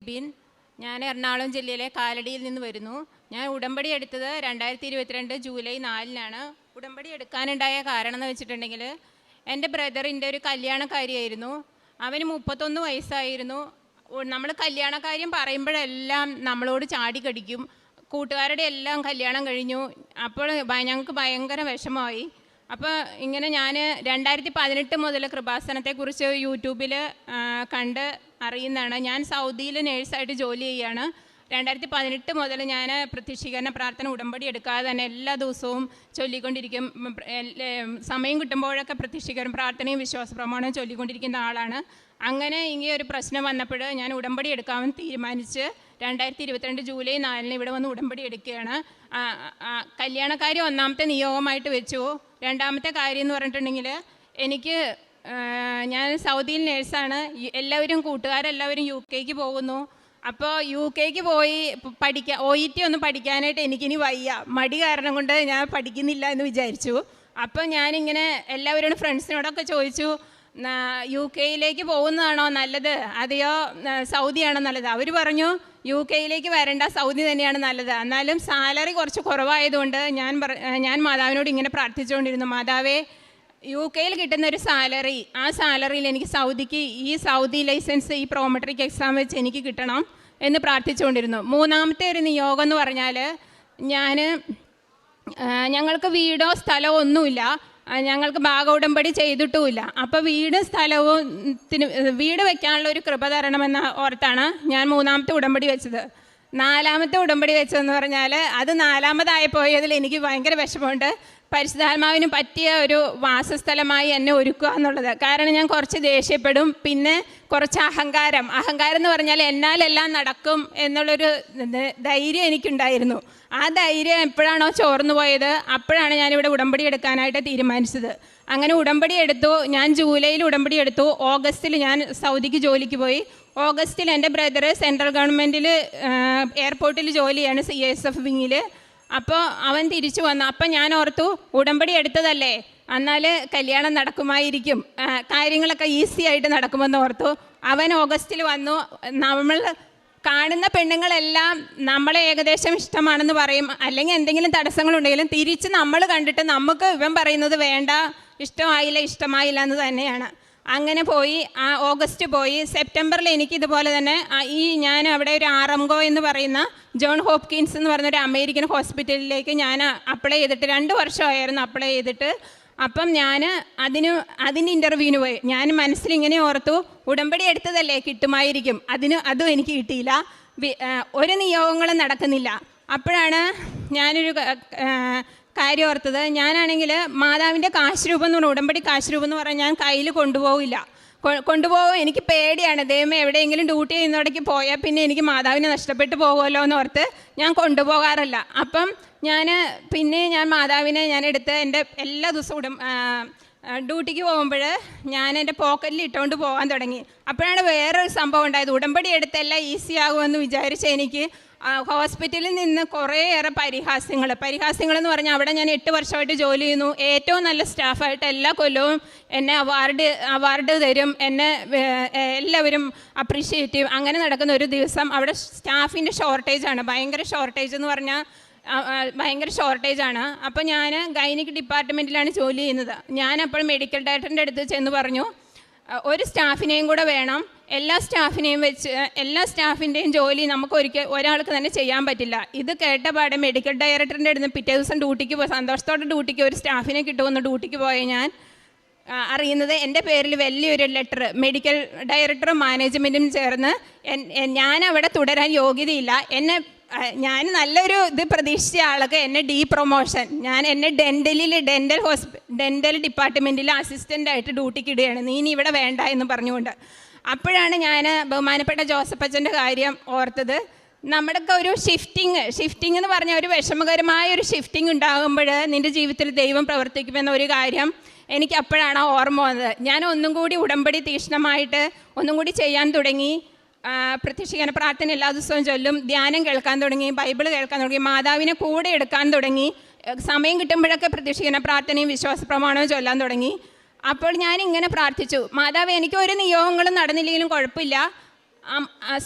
Bin ഞാൻ എറണാകുളം ജില്ലയിലെ കാലടിയിൽ നിന്ന് വരുന്നു. ഞാൻ ഉടമ്പടി എടുത്തത് 2022 ജൂലൈ 4-നാണ്. ഉടമ്പടി എടുക്കാനുണ്ടായ കാരണം എന്ന് വെച്ചിട്ടുണ്ടെങ്കിൽ എൻ്റെ ബ്രദറിൻ്റെ ഒരു കല്യാണക്കാരിയായിരുന്നു. അവന് 31 വയസ്സായിരുന്നു. നമ്മൾ കല്യാണക്കാര്യം പറയുമ്പോഴെല്ലാം നമ്മളോട് ചാടിക്കടിക്കും. കൂട്ടുകാരുടെ എല്ലാം കല്യാണം കഴിഞ്ഞു. അപ്പോൾ ഞങ്ങൾക്ക് ഭയങ്കര വിഷമമായി. അപ്പോൾ ഇങ്ങനെ ഞാൻ 2018 മുതൽ കൃപാസനത്തെക്കുറിച്ച് യൂട്യൂബിൽ കണ്ട് അറിയുന്നതാണ്. ഞാൻ സൗദിയിൽ നേഴ്സായിട്ട് ജോലി ചെയ്യുകയാണ്. 2018 മുതൽ ഞാൻ പ്രത്യക്ഷീകരണ പ്രാർത്ഥന ഉടമ്പടി എടുക്കാതെ തന്നെ എല്ലാ ദിവസവും ചൊല്ലിക്കൊണ്ടിരിക്കും. സമയം കിട്ടുമ്പോഴൊക്കെ പ്രത്യക്ഷീകരണ പ്രാർത്ഥനയും വിശ്വാസ പ്രമാണവും ചൊല്ലിക്കൊണ്ടിരിക്കുന്ന ആളാണ്. അങ്ങനെ ഇങ്ങനെ ഒരു പ്രശ്നം വന്നപ്പോൾ ഞാൻ ഉടമ്പടി എടുക്കാമെന്ന് തീരുമാനിച്ച് 2022 ജൂലൈ 4-ന് ഇവിടെ വന്ന് ഉടമ്പടി എടുക്കുകയാണ്. കല്യാണക്കാരി ഒന്നാമത്തെ നിയോഗമായിട്ട് വെച്ചു. രണ്ടാമത്തെ കാര്യം എന്ന് പറഞ്ഞിട്ടുണ്ടെങ്കിൽ ഞാൻ സൗദിയിൽ നേഴ്സാണ്. കൂട്ടുകാരെല്ലാവരും UK പോകുന്നു. അപ്പോൾ UK പോയി പഠിക്കാൻ OET ഒന്നും പഠിക്കാനായിട്ട് എനിക്കിനി വയ്യ. മടി കാരണം കൊണ്ട് ഞാൻ പഠിക്കുന്നില്ല എന്ന് വിചാരിച്ചു. അപ്പോൾ ഞാനിങ്ങനെ എല്ലാവരോടും ഫ്രണ്ട്സിനോടൊക്കെ ചോദിച്ചു, UK പോകുന്നതാണോ നല്ലത് അതെയോ സൗദിയാണോ നല്ലത്? അവർ പറഞ്ഞു UK വരണ്ട, സൗദി തന്നെയാണ് നല്ലത്. എന്നാലും സാലറി കുറച്ച് കുറവായതുകൊണ്ട് ഞാൻ മാതാവിനോട് ഇങ്ങനെ പ്രാർത്ഥിച്ചുകൊണ്ടിരുന്നു, മാതാവേ UK കിട്ടുന്ന ഒരു സാലറി, ആ സാലറിയിൽ എനിക്ക് സൗദി ലൈസൻസ് ഈ പ്രോമെട്രിക് എക്സാം വെച്ച് എനിക്ക് കിട്ടണം എന്ന് പ്രാർത്ഥിച്ചുകൊണ്ടിരുന്നു. മൂന്നാമത്തെ ഒരു നിയോഗം എന്ന് പറഞ്ഞാൽ ഞങ്ങൾക്ക് വീടോ സ്ഥലമോ ഒന്നുമില്ല. ഞങ്ങൾക്ക് ഭാഗ ഉടമ്പടി ചെയ്തിട്ടുമില്ല. അപ്പോൾ വീട് വെക്കാനുള്ള ഒരു കൃപ തരണമെന്ന ഓർത്താണ് ഞാൻ മൂന്നാമത്തെ ഉടമ്പടി വെച്ചത്. നാലാമത്തെ ഉടമ്പടി വെച്ചതെന്ന് പറഞ്ഞാൽ അത് നാലാമതായിപ്പോയതിൽ എനിക്ക് ഭയങ്കര വിഷമമുണ്ട്. പരിശുദ്ധാത്മാവിന് പറ്റിയ ഒരു വാസസ്ഥലമായി എന്നെ ഒരുക്കുക എന്നുള്ളത്. കാരണം ഞാൻ കുറച്ച് ദേഷ്യപ്പെടും, പിന്നെ കുറച്ച് അഹങ്കാരം എന്ന് പറഞ്ഞാൽ എന്നാലെല്ലാം നടക്കും എന്നുള്ളൊരു ധൈര്യം എനിക്കുണ്ടായിരുന്നു. ആ ധൈര്യം എപ്പോഴാണോ ചോർന്നു പോയത് അപ്പോഴാണ് ഞാനിവിടെ ഉടമ്പടി എടുക്കാനായിട്ട് തീരുമാനിച്ചത്. അങ്ങനെ ഉടമ്പടി എടുത്തു. ഞാൻ ജൂലൈയിൽ ഉടമ്പടി എടുത്തു. ഓഗസ്റ്റിൽ ഞാൻ സൗദിക്ക് ജോലിക്ക് പോയി. ഓഗസ്റ്റിൽ എൻ്റെ ബ്രദർ സെൻട്രൽ ഗവൺമെൻറ്റിൽ എയർപോർട്ടിൽ ജോലിയാണ് CSF വിങ്ങിൽ. അപ്പോൾ അവൻ തിരിച്ചു വന്നു. അപ്പം ഞാൻ ഓർത്തു ഉടമ്പടി എടുത്തതല്ലേ, എന്നാൽ കല്യാണം നടക്കുമായിരിക്കും, കാര്യങ്ങളൊക്കെ ഈസി ആയിട്ട് നടക്കുമെന്ന് ഓർത്തു. അവൻ ഓഗസ്റ്റിൽ വന്നു. നമ്മൾ കാണുന്ന പെണ്ണുങ്ങളെല്ലാം നമ്മളെ ഏകദേശം ഇഷ്ടമാണെന്ന് പറയും, അല്ലെങ്കിൽ എന്തെങ്കിലും തടസ്സങ്ങളുണ്ടെങ്കിലും തിരിച്ച് നമ്മൾ കണ്ടിട്ട് നമുക്ക് ഇവൻ പറയുന്നത് വേണ്ട, ഇഷ്ടമായില്ല എന്ന് തന്നെയാണ്. അങ്ങനെ പോയി. ഓഗസ്റ്റ് പോയി. സെപ്റ്റംബറിൽ എനിക്കിതുപോലെ തന്നെ ഞാൻ അവിടെ ഒരു ആറംഗോ എന്ന് പറയുന്ന ജോൺ ഹോപ്കിൻസ് എന്ന് പറയുന്ന ഒരു അമേരിക്കൻ ഹോസ്പിറ്റലിലേക്ക് ഞാൻ അപ്ലൈ ചെയ്തിട്ട് 2 വർഷമായിരുന്നു അപ്ലൈ ചെയ്തിട്ട്. അപ്പം ഞാൻ അതിന് ഇൻ്റർവ്യൂവിന് പോയി. ഞാൻ മനസ്സിലിങ്ങനെ ഓർത്തു ഉടമ്പടി എടുത്തതല്ലേ, കിട്ടുമായിരിക്കും. അതും എനിക്ക് കിട്ടിയില്ല. ഒരു നിയോഗങ്ങളും നടക്കുന്നില്ല. അപ്പോഴാണ് ഞാനൊരു കാര്യം ഓർത്തത്. ഞാനാണെങ്കിൽ മാതാവിൻ്റെ കാശ് രൂപം എന്ന് പറഞ്ഞാൽ ഉടമ്പടി കാശ് രൂപം എന്ന് പറഞ്ഞാൽ ഞാൻ കയ്യിൽ കൊണ്ടുപോകും. എനിക്ക് പേടിയാണ്. ദൈവമേ എവിടെയെങ്കിലും ഡ്യൂട്ടി ചെയ്യുന്നിടയ്ക്ക് പോയാൽ പിന്നെ എനിക്ക് മാതാവിനെ നഷ്ടപ്പെട്ടു പോകുമല്ലോ എന്ന് ഓർത്ത് ഞാൻ കൊണ്ടുപോകാറില്ല. അപ്പം ഞാൻ മാതാവിനെ എടുത്ത് എൻ്റെ എല്ലാ ദിവസവും ഡ്യൂട്ടിക്ക് പോകുമ്പോൾ ഞാൻ എൻ്റെ പോക്കറ്റിൽ ഇട്ടുകൊണ്ട് പോകാൻ തുടങ്ങി. അപ്പോഴാണ് വേറൊരു സംഭവം ഉണ്ടായത്. ഉടമ്പടി എടുത്തെല്ലാം ഈസി ആകുമെന്ന് വിചാരിച്ച എനിക്ക് ഹോസ്പിറ്റലിൽ നിന്ന് കുറേയേറെ പരിഹാസ്യങ്ങൾ എന്ന് പറഞ്ഞാൽ അവിടെ ഞാൻ 8 വർഷമായിട്ട് ജോലി ചെയ്യുന്നു. ഏറ്റവും നല്ല സ്റ്റാഫായിട്ട് എല്ലാ കൊല്ലവും എന്നെ അവാർഡ് തരും. എന്നെ എല്ലാവരും അപ്രീഷിയേറ്റ് അങ്ങനെ നടക്കുന്ന ഒരു ദിവസം അവിടെ സ്റ്റാഫിൻ്റെ ഷോർട്ടേജാണ്. ഭയങ്കര ഷോർട്ടേജാണ്. അപ്പോൾ ഞാൻ ഗൈനിക് ഡിപ്പാർട്ട്മെൻറ്റിലാണ് ജോലി ചെയ്യുന്നത്. ഞാനപ്പോൾ മെഡിക്കൽ ഡയറക്ടറിൻ്റെ അടുത്ത് ചെന്ന് പറഞ്ഞു, ഒരു സ്റ്റാഫിനെയും കൂടെ വേണം. എല്ലാ സ്റ്റാഫിൻ്റെയും ജോലി നമുക്ക് ഒരാൾക്ക് തന്നെ ചെയ്യാൻ പറ്റില്ല. ഇത് കേട്ടപാടെ മെഡിക്കൽ ഡയറക്ടറിൻ്റെ അടുത്ത് പിറ്റേ ദിവസം സന്തോഷത്തോടെ ഡ്യൂട്ടിക്ക് ഒരു സ്റ്റാഫിനെ കിട്ടുമെന്ന് ഡ്യൂട്ടിക്ക് പോയ ഞാൻ അറിയുന്നത് എൻ്റെ പേരിൽ വലിയൊരു ലെറ്റർ മെഡിക്കൽ ഡയറക്ടറും മാനേജ്മെൻറ്റും ചേർന്ന് ഞാൻ അവിടെ തുടരാൻ യോഗ്യതയില്ല. ഞാൻ നല്ലൊരു പ്രതീക്ഷിച്ച ആൾക്ക് എന്നെ പ്രൊമോഷൻ, എന്നെ ഡെൻ്റൽ ഡിപ്പാർട്ട്മെൻറ്റിൽ അസിസ്റ്റൻ്റായിട്ട് ഡ്യൂട്ടിക്ക് ഇടുകയാണ്, നീ ഇനി ഇവിടെ വേണ്ട എന്ന് പറഞ്ഞുകൊണ്ട്. അപ്പോഴാണ് ഞാൻ ബഹുമാനപ്പെട്ട ജോസഫ് അച്ഛൻ്റെ കാര്യം ഓർത്തത്. നമ്മുടെയൊക്കെ ഒരു ഷിഫ്റ്റിംഗ് എന്ന് പറഞ്ഞാൽ ഒരു വിഷമകരമായ ഒരു ഷിഫ്റ്റിംഗ് ഉണ്ടാകുമ്പോൾ നിൻ്റെ ജീവിതത്തിൽ ദൈവം പ്രവർത്തിക്കുമെന്ന ഒരു കാര്യം എനിക്ക് അപ്പോഴാണ് ഓർമ്മ വന്നത്. ഞാൻ ഒന്നും കൂടി ഉടമ്പടി തീക്ഷ്ണമായിട്ട് ഒന്നും കൂടി ചെയ്യാൻ തുടങ്ങി. പ്രത്യക്ഷീകരണ പ്രാർത്ഥന എല്ലാ ദിവസവും ചൊല്ലും, ധ്യാനം കേൾക്കാൻ തുടങ്ങി, ബൈബിൾ കേൾക്കാൻ തുടങ്ങി, മാതാവിനെ കൂടെ എടുക്കാൻ തുടങ്ങി. സമയം കിട്ടുമ്പോഴൊക്കെ പ്രത്യക്ഷീകരണ പ്രാർത്ഥനയും വിശ്വാസ പ്രമാണവും ചൊല്ലാൻ തുടങ്ങി. അപ്പോൾ ഞാൻ ഇങ്ങനെ പ്രാർത്ഥിച്ചു, മാതാവ് എനിക്ക് ഒരു നിയോഗങ്ങളും നടന്നില്ലെങ്കിലും കുഴപ്പമില്ല,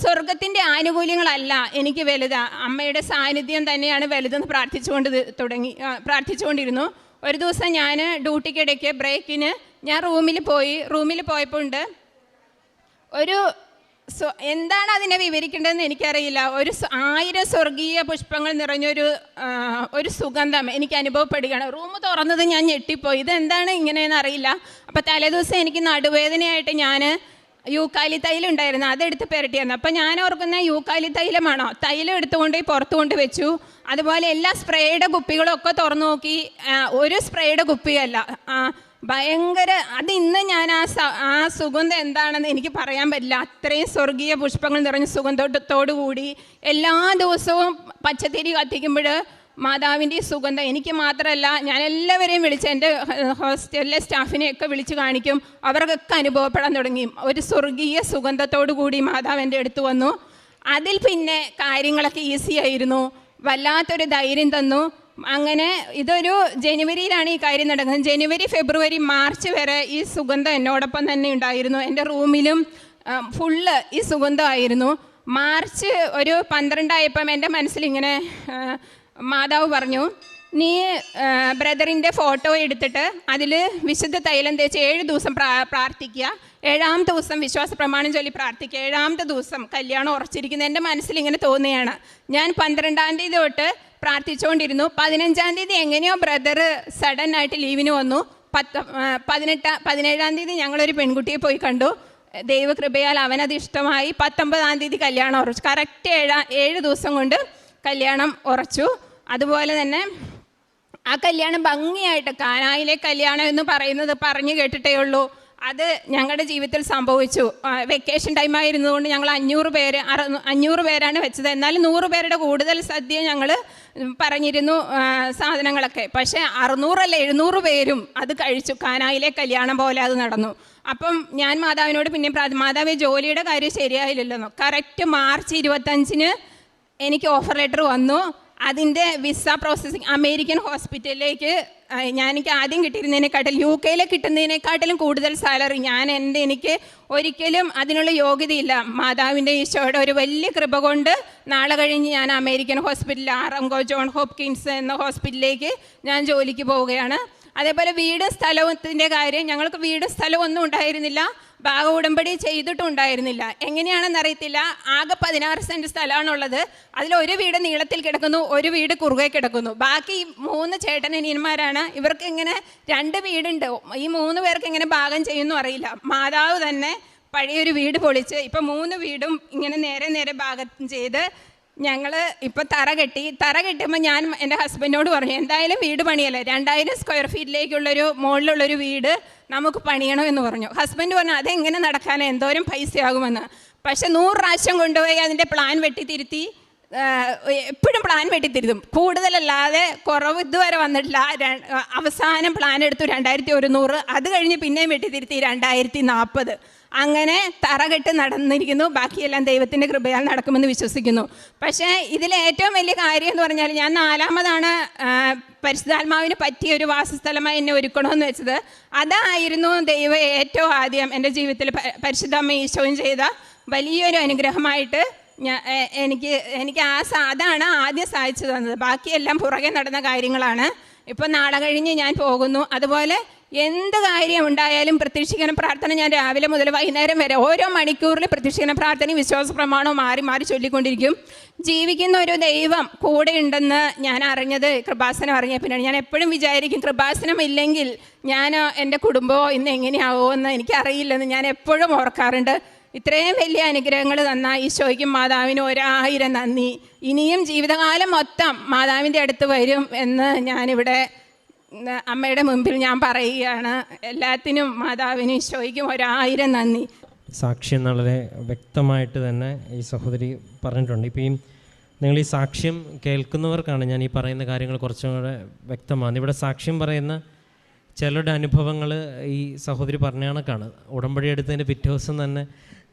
സ്വർഗത്തിൻ്റെ ആനുകൂല്യങ്ങളല്ല എനിക്ക് വലുത്, അമ്മയുടെ സാന്നിധ്യം തന്നെയാണ് വലുതെന്ന് പ്രാർത്ഥിച്ചുകൊണ്ടിരുന്നു. ഒരു ദിവസം ഞാൻ ഡ്യൂട്ടിക്കിടയ്ക്ക് ബ്രേക്കിന് ഞാൻ റൂമിൽ പോയപ്പോൾ ഉണ്ട് ഒരു എന്താണ് അതിനെ വിവരിക്കേണ്ടതെന്ന് എനിക്കറിയില്ല. 1000 സ്വർഗീയ പുഷ്പങ്ങൾ നിറഞ്ഞൊരു സുഗന്ധം എനിക്ക് അനുഭവപ്പെടുകയാണ്. റൂം തുറന്നത് ഞാൻ ഞെട്ടിപ്പോയി, ഇതെന്താണ് ഇങ്ങനെയെന്ന് അറിയില്ല. അപ്പോൾ തലേദിവസം എനിക്ക് നടുവേദനയായിട്ട് ഞാൻ യൂക്കാലി തൈലം ഉണ്ടായിരുന്നു, അതെടുത്ത് പുരട്ടിയായിരുന്നു. അപ്പോൾ ഞാൻ ഓർക്കുന്ന യൂക്കാലി തൈലമാണോ, തൈലം എടുത്തുകൊണ്ട് പുറത്തു കൊണ്ട് വെച്ചു. അതുപോലെ എല്ലാ സ്പ്രേയുടെ കുപ്പികളൊക്കെ തുറന്നു നോക്കി, ഒരു സ്പ്രേയുടെ കുപ്പിയല്ല, ഭയങ്കര അത് ഇന്ന് ഞാൻ ആ സുഗന്ധം എന്താണെന്ന് എനിക്ക് പറയാൻ പറ്റില്ല. അത്രയും സ്വർഗീയ പുഷ്പങ്ങൾ നിറഞ്ഞ സുഗന്ധത്തോടു കൂടി എല്ലാ ദിവസവും പച്ചത്തിരി കത്തിക്കുമ്പോൾ മാതാവിൻ്റെ സുഗന്ധം എനിക്ക് മാത്രമല്ല, ഞാൻ എല്ലാവരെയും വിളിച്ച് എൻ്റെ ഹോസ്റ്റലിലെ സ്റ്റാഫിനെയൊക്കെ വിളിച്ച് കാണിക്കും, അവർക്കൊക്കെ അനുഭവപ്പെടാൻ തുടങ്ങി. ഒരു സ്വർഗീയ സുഗന്ധത്തോടു കൂടി മാതാവ് എൻ്റെ അടുത്ത് വന്നു. അതിൽ പിന്നെ കാര്യങ്ങളൊക്കെ ഈസി ആയിരുന്നു, വല്ലാത്തൊരു ധൈര്യം തന്നു. അങ്ങനെ ഇതൊരു ജനുവരിയിലാണ് ഈ കാര്യം നടക്കുന്നത്. ജനുവരി, ഫെബ്രുവരി, മാർച്ച് വരെ ഈ സുഗന്ധം എന്നോടൊപ്പം തന്നെ ഉണ്ടായിരുന്നു. എൻ്റെ റൂമിലും ഫുള്ള് ഈ സുഗന്ധമായിരുന്നു. മാർച്ച് ഒരു 12 ആയപ്പം എൻ്റെ മനസ്സിലിങ്ങനെ മാതാവ് പറഞ്ഞു, നീ ബ്രദറിൻ്റെ ഫോട്ടോ എടുത്തിട്ട് അതിൽ വിശുദ്ധ തൈലം തേച്ച് 7 ദിവസം പ്രാർത്ഥിക്കുക, 7ാമത്തെ ദിവസം വിശ്വാസ പ്രമാണം ചൊല്ലി പ്രാർത്ഥിക്കുക, 7ാമത്തെ ദിവസം കല്യാണം ഉറച്ചിരിക്കുന്നത് എൻ്റെ മനസ്സിലിങ്ങനെ തോന്നുകയാണ്. ഞാൻ 12-ാം തീയതി തൊട്ട് പ്രാർത്ഥിച്ചുകൊണ്ടിരുന്നു. 15-ാം തീയതി എങ്ങനെയോ ബ്രദർ സഡൻ ആയിട്ട് ലീവിന് വന്നു. 17-ാം തീയതി ഞങ്ങളൊരു പെൺകുട്ടിയെ പോയി കണ്ടു. ദൈവകൃപയാൽ അവനത് ഇഷ്ടമായി. 19-ാം തീയതി കല്യാണം ഉറച്ചു. കറക്റ്റ് 7 ദിവസം കൊണ്ട് കല്യാണം ഉറച്ചു. അതുപോലെ തന്നെ ആ കല്യാണം ഭംഗിയായിട്ട്, കാനായിലെ കല്യാണം എന്ന് പറയുന്നത് പറഞ്ഞു കേട്ടിട്ടേ ഉള്ളൂ, അത് ഞങ്ങളുടെ ജീവിതത്തിൽ സംഭവിച്ചു. വെക്കേഷൻ ടൈമായിരുന്നതുകൊണ്ട് ഞങ്ങൾ 500 പേരാണ് വെച്ചത്. എന്നാലും 100 പേരുടെ കൂടുതൽ സദ്യ ഞങ്ങൾ പറഞ്ഞിരുന്നു സാധനങ്ങളൊക്കെ. പക്ഷേ 600 അല്ല 700 പേരും അത് കഴിച്ചു. കാനായിലെ കല്യാണം പോലെ അത് നടന്നു. അപ്പം ഞാൻ മാതാവിനോട് പിന്നെ മാതാവേ, ജോലിയുടെ കാര്യം ശരിയായില്ലല്ലോ. കറക്റ്റ് മാർച്ച് 25-ന് എനിക്ക് ഓഫർ ലെറ്റർ വന്നു. അതിൻ്റെ വിസ പ്രോസസ്സിങ് അമേരിക്കൻ ഹോസ്പിറ്റലിലേക്ക് എനിക്ക് ആദ്യം കിട്ടിയിരുന്നതിനെക്കാട്ടിലും UK കിട്ടുന്നതിനെക്കാട്ടിലും കൂടുതൽ സാലറി. എനിക്ക് ഒരിക്കലും അതിനുള്ള യോഗ്യതയില്ല. മാതാവിൻ്റെ ഈശോയുടെ ഒരു വലിയ കൃപ കൊണ്ട് നാളെ കഴിഞ്ഞ് ഞാൻ അമേരിക്കൻ ഹോസ്പിറ്റലിൽ ആറംഗോ ജോൺ ഹോപ്കിൻസ് എന്ന ഹോസ്പിറ്റലിലേക്ക് ഞാൻ ജോലിക്ക് പോവുകയാണ്. അതേപോലെ വീടും സ്ഥലത്തിൻ്റെ കാര്യം, ഞങ്ങൾക്ക് വീടും സ്ഥലവും ഒന്നും ഉണ്ടായിരുന്നില്ല, ഭാഗ ഉടമ്പടി ചെയ്തിട്ടുണ്ടായിരുന്നില്ല. എങ്ങനെയാണെന്നറിയത്തില്ല. ആകെ 16 സെൻറ്റ് സ്ഥലമാണുള്ളത്. അതിലൊരു വീട് നീളത്തിൽ കിടക്കുന്നു, ഒരു വീട് കുറുകെ കിടക്കുന്നു. ബാക്കി 3 ചേട്ടനനിയന്മാരാണ്. ഇവർക്ക് ഇങ്ങനെ 2 വീടുണ്ട്. ഈ 3 പേർക്ക് എങ്ങനെ ഭാഗം ചെയ്യുന്നു അറിയില്ല. മാതാവ് തന്നെ പഴയൊരു വീട് പൊളിച്ച് ഇപ്പം 3 വീടും ഇങ്ങനെ നേരെ ഭാഗം ചെയ്ത് ഞങ്ങൾ ഇപ്പോൾ തറ കെട്ടുമ്പോൾ ഞാൻ എൻ്റെ ഹസ്ബൻഡിനോട് പറഞ്ഞു, എന്തായാലും വീട് പണിയല്ലേ, 2000 സ്ക്വയർ ഫീറ്റിലേക്കുള്ളൊരു മുകളിലുള്ളൊരു വീട് നമുക്ക് പണിയണമെന്ന് പറഞ്ഞു. ഹസ്ബൻഡ് പറഞ്ഞു, അതെങ്ങനെ നടക്കാനോ, എന്തോരം പൈസയാകുമെന്ന്. പക്ഷെ 100 പ്രാവശ്യം കൊണ്ടുപോയി അതിൻ്റെ പ്ലാൻ വെട്ടിത്തിരുത്തി, എപ്പോഴും പ്ലാൻ വെട്ടിത്തിരുത്തും, കൂടുതലല്ലാതെ കുറവ് ഇതുവരെ വന്നിട്ടില്ല. അവസാനം പ്ലാൻ എടുത്തു 2100, അത് കഴിഞ്ഞ് പിന്നെയും വെട്ടിത്തിരുത്തി 2040. അങ്ങനെ തറകെട്ട് നടന്നിരിക്കുന്നു. ബാക്കിയെല്ലാം ദൈവത്തിൻ്റെ കൃപയാൽ നടക്കുമെന്ന് വിശ്വസിക്കുന്നു. പക്ഷേ ഇതിലെ ഏറ്റവും വലിയ കാര്യം എന്ന് പറഞ്ഞാൽ, ഞാൻ 4ാമതാണ് പരിശുദ്ധാത്മാവിന് പറ്റിയ ഒരു വാസസ്ഥലമായി എന്നെ ഒരുക്കണമെന്ന് വെച്ചത്. അതായിരുന്നു ദൈവം ഏറ്റവും ആദ്യം എൻ്റെ ജീവിതത്തിൽ പരിശുദ്ധമ്മ ഈശോയും ചെയ്ത വലിയൊരു അനുഗ്രഹമായിട്ട് എനിക്ക് അതാണ് ആദ്യം സാധിച്ചു തന്നത്. ബാക്കിയെല്ലാം പുറകെ നടന്ന കാര്യങ്ങളാണ്. ഇപ്പം നാളെ കഴിഞ്ഞ് ഞാൻ പോകുന്നു. അതുപോലെ എന്ത് കാര്യം ഉണ്ടായാലും പ്രത്യക്ഷീകരണ പ്രാർത്ഥന ഞാൻ രാവിലെ മുതൽ വൈകുന്നേരം വരെ ഓരോ മണിക്കൂറിൽ പ്രത്യക്ഷീകരണ പ്രാർത്ഥനയും വിശ്വാസ പ്രമാണവും മാറി ചൊല്ലിക്കൊണ്ടിരിക്കും. ജീവിക്കുന്ന ഒരു ദൈവം കൂടെ ഉണ്ടെന്ന് ഞാൻ അറിഞ്ഞത് കൃപാസനം അറിഞ്ഞ പിന്നെയാണ്. ഞാൻ എപ്പോഴും വിചാരിക്കും, കൃപാസനം ഇല്ലെങ്കിൽ ഞാൻ എൻ്റെ കുടുംബമോ ഇന്ന് എങ്ങനെയാവുമോ എന്ന് എനിക്കറിയില്ലെന്ന് ഞാൻ എപ്പോഴും ഓർക്കാറുണ്ട്. ഇത്രയും വലിയ അനുഗ്രഹങ്ങൾ തന്ന ഈശോയ്ക്കും മാതാവിനും 1000 നന്ദി. ഇനിയും ജീവിതകാലം മൊത്തം മാതാവിൻ്റെ അടുത്ത് വരും എന്ന് ഞാനിവിടെ അമ്മയുടെ മുമ്പിൽ ഞാൻ പറയുകയാണ്. എല്ലാത്തിനും മാതാവിനും ഈശോയ്ക്കും 1000 നന്ദി. സാക്ഷ്യം വളരെ വ്യക്തമായിട്ട് തന്നെ ഈ സഹോദരി പറഞ്ഞിട്ടുണ്ട്. ഇപ്പം നിങ്ങൾ ഈ സാക്ഷ്യം കേൾക്കുന്നവർക്കാണ് ഞാൻ ഈ പറയുന്ന കാര്യങ്ങൾ കുറച്ചും കൂടെ വ്യക്തമാണ്. ഇവിടെ സാക്ഷ്യം പറയുന്ന ചിലരുടെ അനുഭവങ്ങൾ ഈ സഹോദരി പറഞ്ഞ കണക്കാണ്. ഉടമ്പടി എടുത്തതിൻ്റെ പിറ്റേ ദിവസം തന്നെ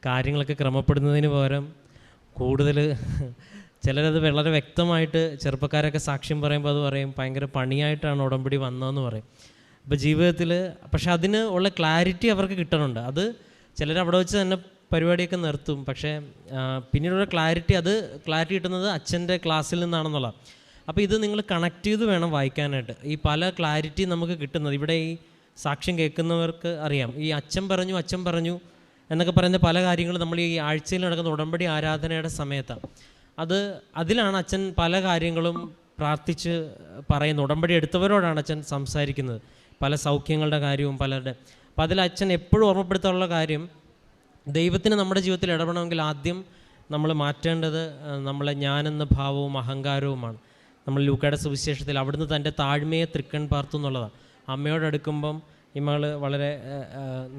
കാര്യങ്ങളൊക്കെ ക്രമപ്പെടുന്നതിന് പകരം കൂടുതൽ ചിലരത് വളരെ വ്യക്തമായിട്ട്, ചെറുപ്പക്കാരൊക്കെ സാക്ഷ്യം പറയുമ്പോൾ അത് പറയും ഭയങ്കര പണിയായിട്ടാണ് ഉടമ്പടി വന്നതെന്ന് പറയും. അപ്പോൾ ജീവിതത്തിൽ പക്ഷെ അതിന് ഉള്ള ക്ലാരിറ്റി അവർക്ക് കിട്ടണുണ്ട്. അത് ചിലർ അവിടെ വെച്ച് തന്നെ പരിപാടിയൊക്കെ നിർത്തും. പക്ഷേ പിന്നീടുള്ള ക്ലാരിറ്റി കിട്ടുന്നത് അച്ഛൻ്റെ ക്ലാസ്സിൽ നിന്നാണെന്നുള്ളതാണ്. അപ്പോൾ ഇത് നിങ്ങൾ കണക്ട് ചെയ്ത് വേണം വായിക്കാനായിട്ട്. ഈ പല ക്ലാരിറ്റി നമുക്ക് കിട്ടുന്നത് ഇവിടെ ഈ സാക്ഷ്യം കേൾക്കുന്നവർക്ക് അറിയാം. ഈ അച്ഛൻ പറഞ്ഞു എന്നൊക്കെ പറയുന്ന പല കാര്യങ്ങളും നമ്മൾ ഈ ആഴ്ചയിൽ നടക്കുന്ന ഉടമ്പടി ആരാധനയുടെ സമയത്താണ്. അതിലാണ് അച്ഛൻ പല കാര്യങ്ങളും പ്രാർത്ഥിച്ച് പറയുന്നത്. ഉടമ്പടി എടുത്തവരോടാണ് അച്ഛൻ സംസാരിക്കുന്നത്, പല സൗഖ്യങ്ങളുടെ കാര്യവും പലരുടെ. അപ്പോൾ അതിൽ അച്ഛൻ എപ്പോഴും ഓർമ്മപ്പെടുത്താനുള്ള കാര്യം, ദൈവത്തിന് നമ്മുടെ ജീവിതത്തിൽ ഇടപെടണമെങ്കിൽ ആദ്യം നമ്മൾ മാറ്റേണ്ടത് നമ്മളെ ഞാനെന്ന ഭാവവും അഹങ്കാരവുമാണ്. നമ്മൾ ലൂക്കയുടെ സുവിശേഷത്തിൽ അവിടുന്ന് തൻ്റെ താഴ്മയെ തൃക്കൺ പാർത്തു എന്നുള്ളതാണ്. അമ്മയോടടുക്കുമ്പം ഈ മകൾ വളരെ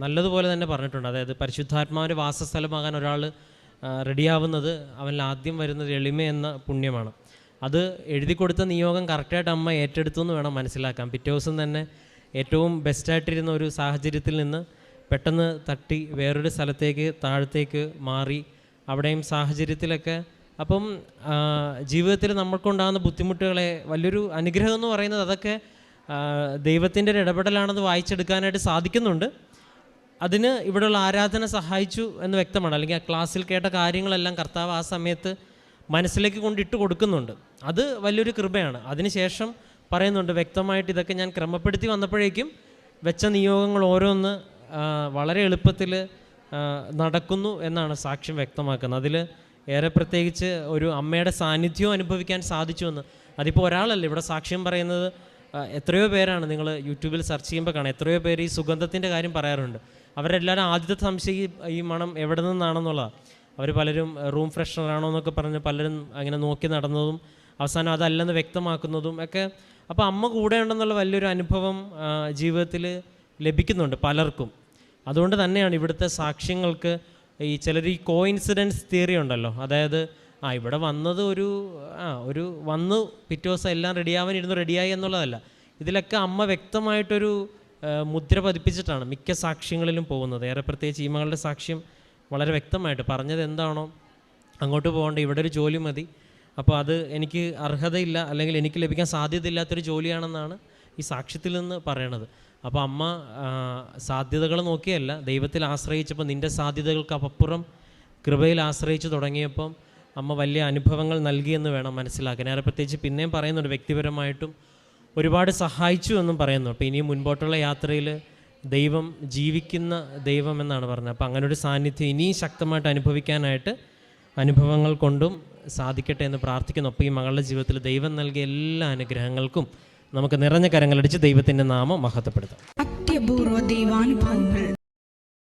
നല്ലതുപോലെ തന്നെ പറഞ്ഞിട്ടുണ്ട്. അതായത് പരിശുദ്ധാത്മാവിൻ്റെ വാസസ്ഥലമാകാൻ ഒരാൾ റെഡിയാവുന്നത് അവനിൽ ആദ്യം വരുന്നത് എളിമ എന്ന പുണ്യമാണ്. അത് എഴുതി കൊടുത്ത നിയോഗം കറക്റ്റായിട്ട് അമ്മ ഏറ്റെടുത്തു എന്ന് വേണം മനസ്സിലാക്കാം. പിറ്റേ ദിവസം തന്നെ ഏറ്റവും ബെസ്റ്റായിട്ടിരുന്ന ഒരു സാഹചര്യത്തിൽ നിന്ന് പെട്ടെന്ന് തട്ടി വേറൊരു സ്ഥലത്തേക്ക് താഴത്തേക്ക് മാറി. അവിടെയും സാഹചര്യത്തിലൊക്കെ അപ്പം ജീവിതത്തിൽ നമ്മൾക്കുണ്ടാകുന്ന ബുദ്ധിമുട്ടുകളെ വലിയൊരു അനുഗ്രഹം എന്ന് പറയുന്നത് അതൊക്കെ ദൈവത്തിൻ്റെ ഒരു ഇടപെടലാണെന്ന് വായിച്ചെടുക്കാനായിട്ട് സാധിക്കുന്നുണ്ട്. അതിന് ഇവിടെയുള്ള ആരാധന സഹായിച്ചു എന്ന് വ്യക്തമാണ്. അല്ലെങ്കിൽ ആ ക്ലാസ്സിൽ കേട്ട കാര്യങ്ങളെല്ലാം കർത്താവ് ആ സമയത്ത് മനസ്സിലേക്ക് കൊണ്ടിട്ട് കൊടുക്കുന്നുണ്ട്. അത് വലിയൊരു കൃപയാണ്. അതിനുശേഷം പറയുന്നുണ്ട് വ്യക്തമായിട്ട് ഇതൊക്കെ ഞാൻ ക്രമപ്പെടുത്തി വന്നപ്പോഴേക്കും വെച്ച നിയോഗങ്ങൾ ഓരോന്ന് വളരെ എളുപ്പത്തിൽ നടക്കുന്നു എന്നാണ് സാക്ഷ്യം വ്യക്തമാക്കുന്നത്. അതിൽ ഏറെ പ്രത്യേകിച്ച് ഒരു അമ്മയുടെ സാന്നിധ്യവും അനുഭവിക്കാൻ സാധിച്ചുവെന്ന്. അതിപ്പോൾ ഒരാളല്ല ഇവിടെ സാക്ഷ്യം പറയുന്നത്, എത്രയോ പേരാണ്. നിങ്ങൾ യൂട്യൂബിൽ സെർച്ച് ചെയ്യുമ്പോൾ കാണാം, എത്രയോ പേര് ഈ സുഗന്ധത്തിൻ്റെ കാര്യം പറയാറുണ്ട്. അവരെല്ലാവരും ആദ്യത്തെ സംശയം ഈ മണം എവിടെ നിന്നാണെന്നുള്ളതാണ്. അവർ പലരും റൂം ഫ്രഷ്നറാണോ എന്നൊക്കെ പറഞ്ഞ് പലരും അങ്ങനെ നോക്കി നടന്നതും അവസാനം അതല്ലെന്ന് വ്യക്തമാക്കുന്നതും ഒക്കെ. അപ്പോൾ അമ്മ കൂടെ ഉണ്ടെന്നുള്ള വലിയൊരു അനുഭവം ജീവിതത്തിൽ ലഭിക്കുന്നുണ്ട് പലർക്കും. അതുകൊണ്ട് തന്നെയാണ് ഇവിടുത്തെ സാക്ഷ്യങ്ങൾക്ക് ഈ ചിലർ ഈ കോയിൻസിഡൻസ് തിയറി ഉണ്ടല്ലോ, അതായത് ഇവിടെ വന്നത് ഒരു വന്നു പിറ്റേ ദിവസം എല്ലാം റെഡിയായി എന്നുള്ളതല്ല. ഇതിലൊക്കെ അമ്മ വ്യക്തമായിട്ടൊരു മുദ്ര പതിപ്പിച്ചിട്ടാണ് മിക്ക സാക്ഷ്യങ്ങളിലും പോകുന്നത്. ഏറെ പ്രത്യേകിച്ച് ഈ മകളുടെ സാക്ഷ്യം വളരെ വ്യക്തമായിട്ട് പറഞ്ഞത് എന്താണോ, അങ്ങോട്ട് പോകേണ്ട, ഇവിടെ ഒരു ജോലി മതി, അപ്പോൾ അത് എനിക്ക് അർഹതയില്ല അല്ലെങ്കിൽ എനിക്ക് ലഭിക്കാൻ സാധ്യതയില്ലാത്തൊരു ജോലിയാണെന്നാണ് ഈ സാക്ഷ്യത്തിൽ നിന്ന് പറയണത്. അപ്പോൾ അമ്മ സാധ്യതകൾ നോക്കിയല്ല, ദൈവത്തിൽ ആശ്രയിച്ചപ്പോൾ നിൻ്റെ സാധ്യതകൾക്ക് അപ്പുറം കൃപയിൽ ആശ്രയിച്ച് തുടങ്ങിയപ്പം അമ്മ വലിയ അനുഭവങ്ങൾ നൽകിയെന്ന് വേണം മനസ്സിലാക്കാൻ. ഏറെ പ്രത്യേകിച്ച് പിന്നെയും പറയുന്നുണ്ട് വ്യക്തിപരമായിട്ടും ഒരുപാട് സഹായിച്ചു എന്നും പറയുന്നു. അപ്പോൾ ഇനിയും മുൻപോട്ടുള്ള യാത്രയിൽ ദൈവം ജീവിക്കുന്ന ദൈവം എന്നാണ് പറഞ്ഞത്. അപ്പോൾ അങ്ങനെ ഒരു സാന്നിധ്യം ഇനിയും ശക്തമായിട്ട് അനുഭവിക്കാനായിട്ട് അനുഭവങ്ങൾ കൊണ്ടും സാധിക്കട്ടെ എന്ന് പ്രാർത്ഥിക്കുന്നു. അപ്പോൾ ഈ മകളുടെ ജീവിതത്തിൽ ദൈവം നൽകിയ എല്ലാ അനുഗ്രഹങ്ങൾക്കും നമുക്ക് നിറഞ്ഞ കരങ്ങളടിച്ച് ദൈവത്തിൻ്റെ നാമം മഹത്വപ്പെടുത്താം. അത്യപൂർവ ദൈവാനുഭവങ്ങൾ